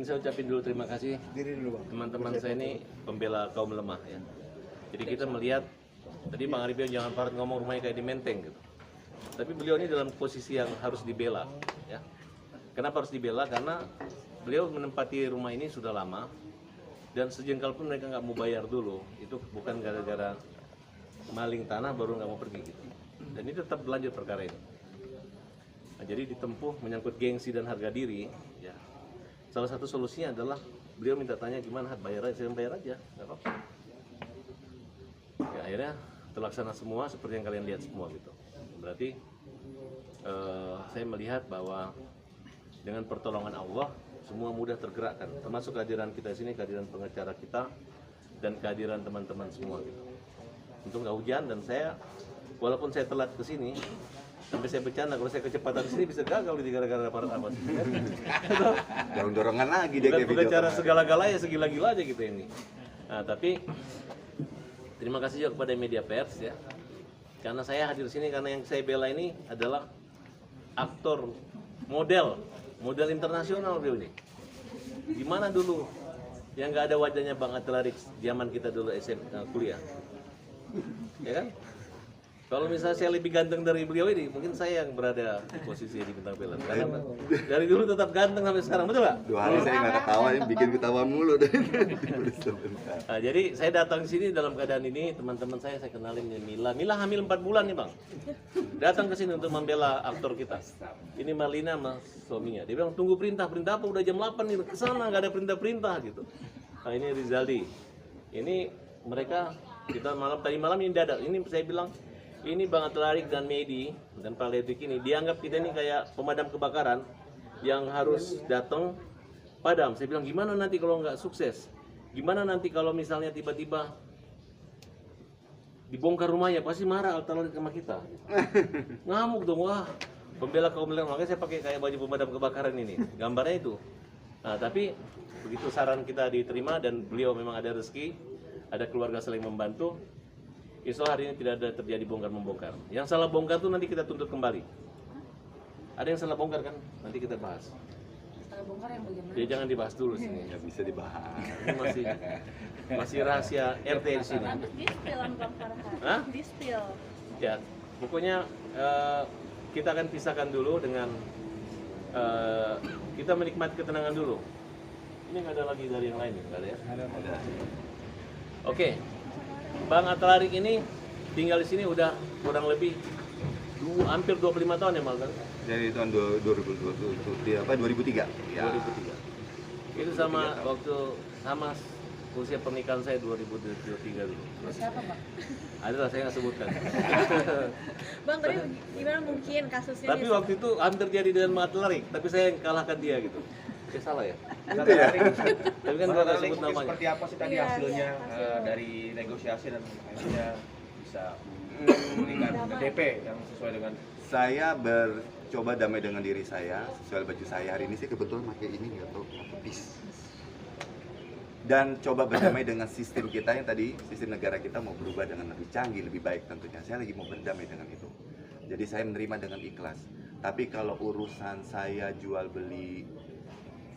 saya ucapin dulu terima kasih teman-teman saya ini pembela kaum lemah ya. Jadi kita melihat tadi Bang Arifin jangan parah ngomong rumahnya kayak di Menteng gitu. Tapi beliau ini dalam posisi yang harus dibela ya. Kenapa harus dibela? Karena beliau menempati rumah ini sudah lama dan sejengkal pun mereka nggak mau bayar dulu. Itu bukan gara-gara maling tanah baru nggak mau pergi gitu. Dan ini tetap berlanjut perkara ini. Nah, jadi ditempuh menyangkut gengsi dan harga diri ya. Salah satu solusinya adalah beliau minta tanya gimana bayar aja, saya bayar aja, nggak apa-apa. Ya, akhirnya terlaksana semua seperti yang kalian lihat semua gitu. Berarti saya melihat bahwa dengan pertolongan Allah semua mudah tergerakkan, termasuk kehadiran kita di sini, kehadiran pengacara kita dan kehadiran teman-teman semua gitu. Untung nggak hujan dan saya walaupun saya telat ke sini sampai saya bercanda kalau saya kecepatan di sini bisa gagal di gara-gara aparat apa sih. Dorong-dorongan lagi dia kayak bukan cara segala-galanya segila-gila aja gitu ini. Nah, tapi terima kasih juga kepada media pers ya. Karena saya hadir di sini karena yang saya bela ini adalah aktor model internasional beliau ini. Di mana dulu yang nggak ada wajahnya Bang Atlarik zaman kita dulu SMA kuliah. Ya kan? Kalau misalnya saya lebih ganteng dari beliau ini, mungkin saya yang berada di posisi di bintang film. Karena dari dulu tetap ganteng sampai sekarang, betul nggak? 2 hari saya nggak ketawa, bikin ketawa mulu. Nah, jadi saya datang ke sini dalam keadaan ini, teman-teman saya kenalin Mila. Mila hamil 4 bulan nih Bang. Datang ke sini untuk membela aktor kita. Ini Marlina sama suaminya. Dia bilang tunggu perintah apa? Udah jam 8 nih, kesana nggak ada perintah gitu. Nah ini Rizaldi. Ini mereka kita tadi malam ini dadak. Ini saya bilang ini Bang Atlarik dan Medi dan Pak Ledrik ini dianggap kita ini kayak pemadam kebakaran yang harus datang padam. Saya bilang gimana nanti kalau nggak sukses? Gimana nanti kalau misalnya tiba-tiba dibongkar rumahnya, pasti marah Atlarik sama kita. Ngamuk dong, wah pembela kaum lemah. Makanya saya pakai kayak baju pemadam kebakaran ini, gambarnya itu. Nah tapi begitu saran kita diterima dan beliau memang ada rezeki, ada keluarga saling membantu. Insya Allah hari ini tidak ada terjadi bongkar-membongkar. Yang salah bongkar tuh nanti kita tuntut kembali. Ada yang salah bongkar kan? Nanti kita bahas. Salah bongkar yang bagaimana? Ya jangan dibahas dulu sini. Nggak bisa dibahas. Ini masih rahasia RT di sini. Lanjut di spill Bang Farhan. Hah? Di spill. Ya, pokoknya kita akan pisahkan dulu dengan kita menikmati ketenangan dulu. Ini nggak ada lagi dari yang lain, nggak ada ya? Ada. Oke. Bang Atlarik ini tinggal di sini udah kurang lebih hampir 25 tahun ya Mal kan? Dari tahun 2003. Ya. 2003. Itu sama waktu sama usia pernikahan saya 2023 dulu. Siapa Bang? Adalah saya nggak sebutkan. Bang tadi gimana mungkin kasusnya? Tapi waktu itu hampir jadi dengan Bang Atlarik, tapi saya yang kalahkan dia gitu. Saya salah ya? Itu ya. Tapi kan gua nggak sebut namanya. Seperti apa sih tadi Iya, hasilnya hasilnya. dari negosiasi dan akhirnya bisa memberikan DP yang sesuai dengan Saya coba damai dengan diri saya, sesuai baju saya. Hari ini sih kebetulan pakai ini atau bis. Dan coba berdamai dengan sistem kita yang tadi, sistem negara kita mau berubah dengan lebih canggih, lebih baik tentunya. Saya lagi mau berdamai dengan itu. Jadi saya menerima dengan ikhlas. Tapi kalau urusan saya jual beli,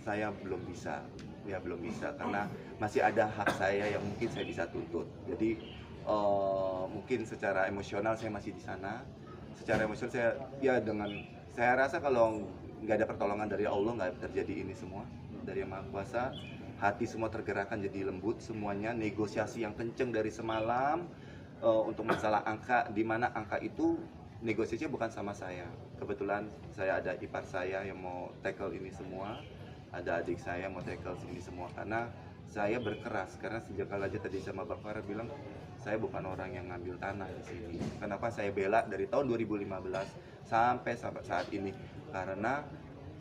saya belum bisa. Ya belum bisa karena masih ada hak saya yang mungkin saya bisa tuntut. Jadi mungkin secara emosional saya masih di sana. Secara emosional saya rasa kalau nggak ada pertolongan dari Allah nggak terjadi ini semua. Dari Yang Maha Kuasa, hati semua tergerakkan jadi lembut semuanya. Negosiasi yang kenceng dari semalam untuk masalah angka, di mana angka itu negosiasinya bukan sama saya. Kebetulan saya ada ipar saya yang mau tackle ini semua, ada adik saya mau tackle ini semua karena saya berkeras. Karena sejak aja tadi sama Bang Farhan bilang saya bukan orang yang ngambil tanah di sini. Kenapa saya bela dari tahun 2015 sampai saat ini? Karena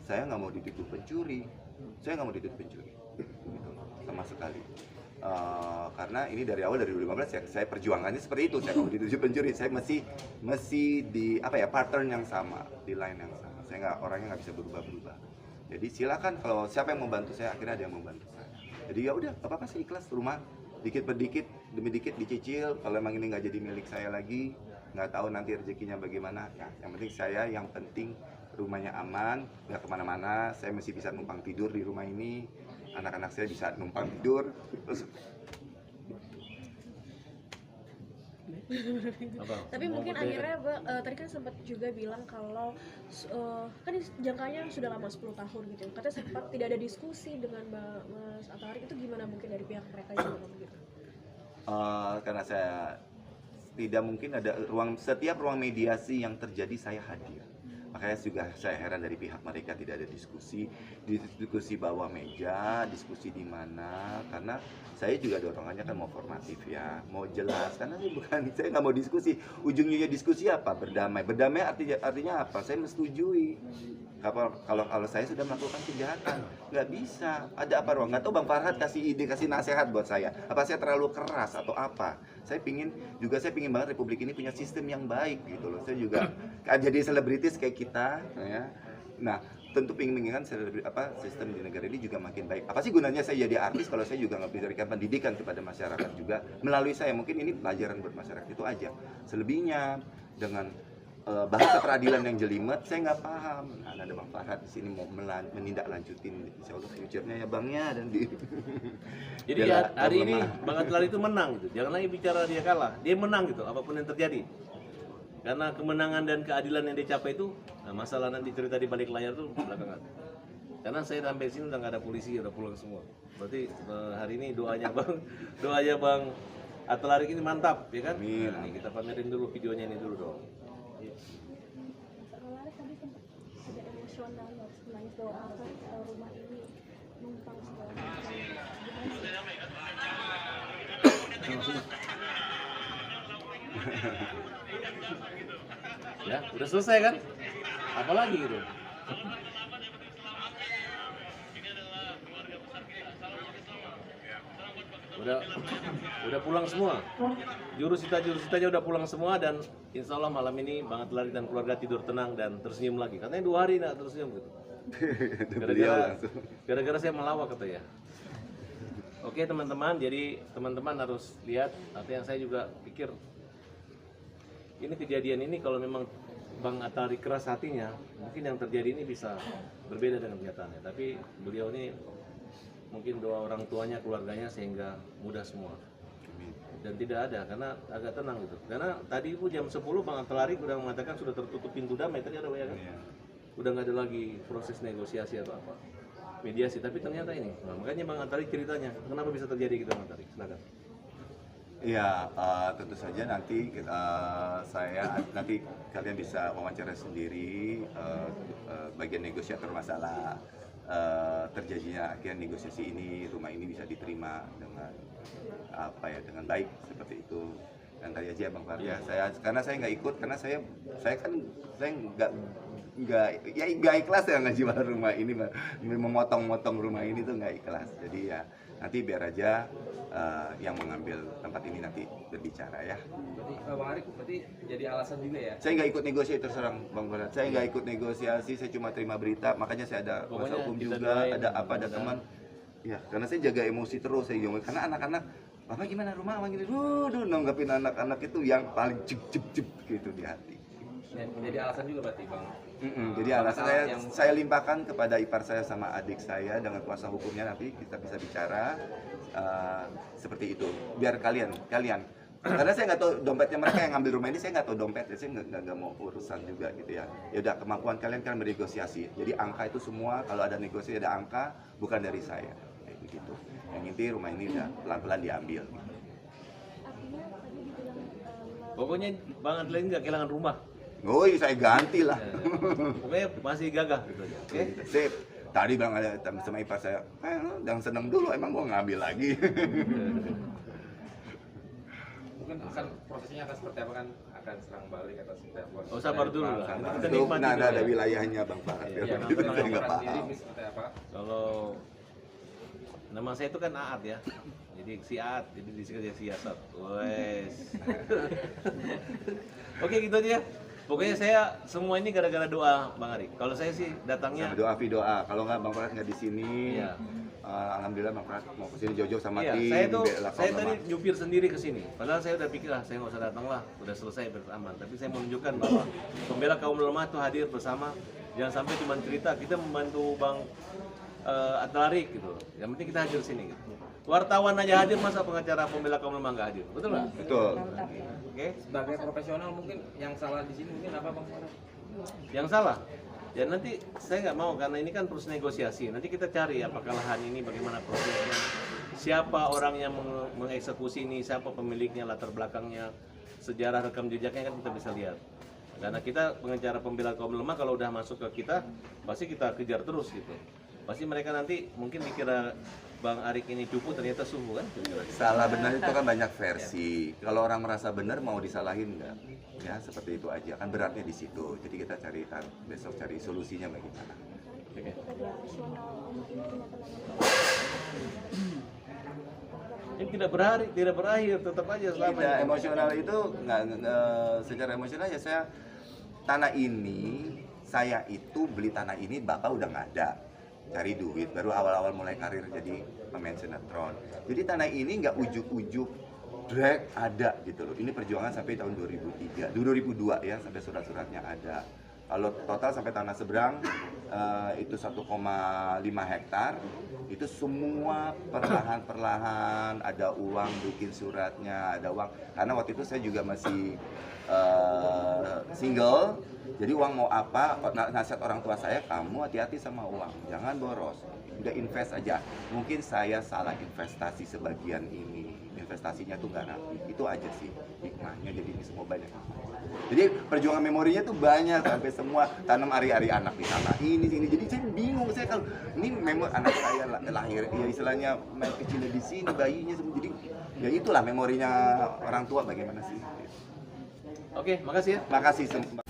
saya nggak mau dituduh pencuri. Saya nggak mau dituduh pencuri, gitu, sama sekali. Karena ini dari awal dari 2015 ya, saya perjuangannya seperti itu. Saya nggak mau dituduh pencuri. Saya masih di pattern yang sama, di line yang sama. Saya orangnya nggak bisa berubah-berubah. Jadi silakan kalau siapa yang mau bantu saya, akhirnya ada yang mau bantu saya. Jadi ya udah, apa sih ikhlas rumah. Dikit per dikit demi dikit dicicil. Kalau emang ini nggak jadi milik saya lagi, nggak tahu nanti rezekinya bagaimana. Ya, yang penting rumahnya aman, nggak kemana-mana. Saya masih bisa numpang tidur di rumah ini. anak-anak saya bisa numpang tidur. Terus Tapi mungkin akhirnya tadi kan sempat juga bilang kalau kan jangkanya sudah lama 10 tahun gitu. Katanya sempat tidak ada diskusi dengan Mas Atarik, itu gimana mungkin dari pihak mereka juga gitu? Karena saya tidak mungkin ada setiap ruang mediasi yang terjadi saya hadir. Makanya juga saya heran dari pihak mereka tidak ada diskusi bawah meja, diskusi di mana, karena saya juga dorongannya kan mau formatif ya, mau jelas, karena ini bukan, saya nggak mau diskusi, ujungnya diskusi apa? Berdamai artinya apa? Saya menyetujui. Kalau saya sudah melakukan kejahatan, nggak bisa. Ada apa ruang? Nggak tahu Bang Farhad kasih ide, kasih nasihat buat saya. Apa saya terlalu keras atau apa? Saya pingin banget Republik ini punya sistem yang baik gitu loh. Saya juga jadi selebritis kayak kita, ya. Nah, tentu pengen sistem di negara ini juga makin baik. Apa sih gunanya saya jadi artis kalau saya juga nggak berikan pendidikan kepada masyarakat juga melalui saya? Mungkin ini pelajaran buat masyarakat, itu aja. Selebihnya dengan bahasa peradilan yang jelimet, saya nggak paham. Nah, ada Bang Farhad di sini mau menindaklanjutin, insya Allah future-nya ya Bangnya dan di. Jadi hari ini Bang Atlar itu menang gitu. Jangan lagi bicara dia kalah, dia menang gitu. Apapun yang terjadi. Karena kemenangan dan keadilan yang dicapai itu, nah masalah nanti cerita di balik layar tuh belakangan. Karena saya sampai sini udah nggak ada polisi, udah pulang semua. Berarti hari ini doanya Bang Atlarik ini mantap, ya kan? Amin. Nah, nih kita pamerin dulu videonya ini dulu dong. Atlarik tadi sempat ada emosional nangis bahwa rumah ini numpang segala macam. Ya, udah selesai kan? Apalagi gitu. Udah pulang semua. Jurusita-jurusitanya udah pulang semua, dan insya Allah malam ini Bang Atlarik dan keluarga tidur tenang dan tersenyum lagi. Katanya 2 hari nggak tersenyum gitu. Gara-gara saya melawak katanya. Oke teman-teman, jadi teman-teman harus lihat. Artinya saya juga pikir ini kejadian ini kalau memang Bang Atlarik keras hatinya, mungkin yang terjadi ini bisa berbeda dengan kenyataannya. Tapi beliau ini mungkin doa orang tuanya, keluarganya sehingga mudah semua. Dan tidak ada, karena agak tenang gitu. Karena tadi itu jam 10 Bang Atlarik udah mengatakan sudah tertutup pintu damai, tadi ada ya kan? Udah nggak ada lagi proses negosiasi atau apa, mediasi. Tapi ternyata ini, nah, makanya Bang Atlarik ceritanya, kenapa bisa terjadi gitu Bang Atlarik? Silakan. Iya, tentu saja nanti nanti kalian bisa wawancara sendiri bagian negosiator masalah terjadinya akhirnya negosiasi ini, rumah ini bisa diterima dengan dengan baik seperti itu. Dan tadi aja Bang Farhad, karena saya nggak ikut, karena saya nggak ikhlas ya ngejual rumah ini, memotong-motong rumah ini tuh nggak ikhlas. Jadi ya nanti biar aja yang mengambil tempat ini nanti berbicara ya. Berarti Bang Arik berarti jadi alasan juga ya? Saya nggak ikut negosiasi, terserah Bang Farhad. Saya nggak ikut negosiasi, saya cuma terima berita. Makanya saya ada kuasa hukum juga, ada teman. Ya, karena saya jaga emosi terus saya karena anak-anak, Bapak gimana rumah, gini, nanggapin anak-anak itu yang paling cep gitu di hati. Jadi alasan juga berarti Bang. Jadi alasan saya limpahkan kepada ipar saya sama adik saya dengan kuasa hukumnya, nanti kita bisa bicara seperti itu. Biar kalian, karena saya nggak tahu dompetnya mereka yang ngambil rumah ini, saya nggak tahu dompetnya, saya nggak mau urusan juga gitu ya. Ya udah, kemampuan kalian kan bernegosiasi. Jadi angka itu semua, kalau ada negosiasi ada angka, bukan dari saya. Kayak begitu. Yang inti rumah ini udah pelan-pelan diambil. Pokoknya Bang Atlarik nggak kehilangan rumah. Oh, saya ganti lah. Pokoknya masih gagah gitu aja. Oke? Sip. Tadi Bang ada sama ipar saya, jangan seneng dulu, emang gua ngambil lagi. Mungkin akan prosesnya akan seperti apa kan? Akan serang balik atau seperti apa? Oh, sabar dulu lah. Kita Itu nikmati nah, dulu ada ya. wilayahnya Bang Farhad. Iya, Ya, nanti saya nggak paham. Seperti apa? Kalau nama saya itu kan Aat ya, jadi si Aat, jadi disingkat si Yasat. Wes. Oke gitu aja. Pokoknya saya semua ini gara-gara doa Bang Arik. Kalau saya sih datangnya Sama doa. Kalau nggak Bang Farhad nggak di sini. Iya. Alhamdulillah Bang Farhad mau kesini jauh-jauh sama iya, tim. saya tadi nyupir sendiri ke sini. Padahal saya udah pikir saya nggak usah datang lah, udah selesai beraman. Tapi saya mau menunjukkan bahwa pembela kaum lemah itu hadir bersama. Jangan sampai cuma cerita, kita membantu Bang atletik gitu. Yang penting kita hadir sini gitu. Wartawan aja hadir, masa pengacara pembela kaum lemah nggak hadir? Betul nggak? Betul. Oke. Sebagai profesional mungkin yang salah di sini mungkin apa Bang Farah? Yang salah. Ya nanti saya nggak mau karena ini kan terus negosiasi. Nanti kita cari apakah lahan ini bagaimana prosesnya, siapa orang yang mengeksekusi ini, siapa pemiliknya, latar belakangnya, sejarah rekam jejaknya kan kita bisa lihat. Karena kita pengacara pembela kaum lemah kalau udah masuk ke kita pasti kita kejar terus gitu. Pasti mereka nanti mungkin dikira Bang Arik ini cupu ternyata suhu kan? Salah benar itu kan banyak versi. Kalau orang merasa benar mau disalahin nggak? Ya seperti itu aja. Kan beratnya di situ. Jadi kita cari besok cari solusinya bagaimana. Oke. Ini tidak berakhir, tetap aja selama Tidak, ini. emosional itu nggak secara emosional ya saya tanah ini saya itu beli tanah ini bapak udah nggak ada, cari duit baru awal-awal mulai karir jadi pemain sinetron. Jadi tanah ini nggak ujuk-ujuk drag ada gitu loh. Ini perjuangan sampai tahun 2002 ya sampai surat-suratnya ada. Kalau total sampai tanah seberang itu 1,5 hektar, itu semua perlahan-perlahan ada uang bikin suratnya, ada uang. Karena waktu itu saya juga masih single, jadi uang mau apa, nasihat orang tua saya, kamu hati-hati sama uang, jangan boros, udah invest aja. Mungkin saya salah investasi sebagian ini, investasinya tuh nggak rapi, itu aja sih hikmahnya, jadi ini semua banyak. Jadi perjuangan memorinya tuh banyak sampai semua tanam ari-ari anak di sana ini sini. Jadi saya bingung saya kalau ini memori anak saya lahir ya istilahnya kecil di sini bayinya semua. Jadi ya itulah memorinya orang tua bagaimana sih. Oke, makasih ya. Makasih semua.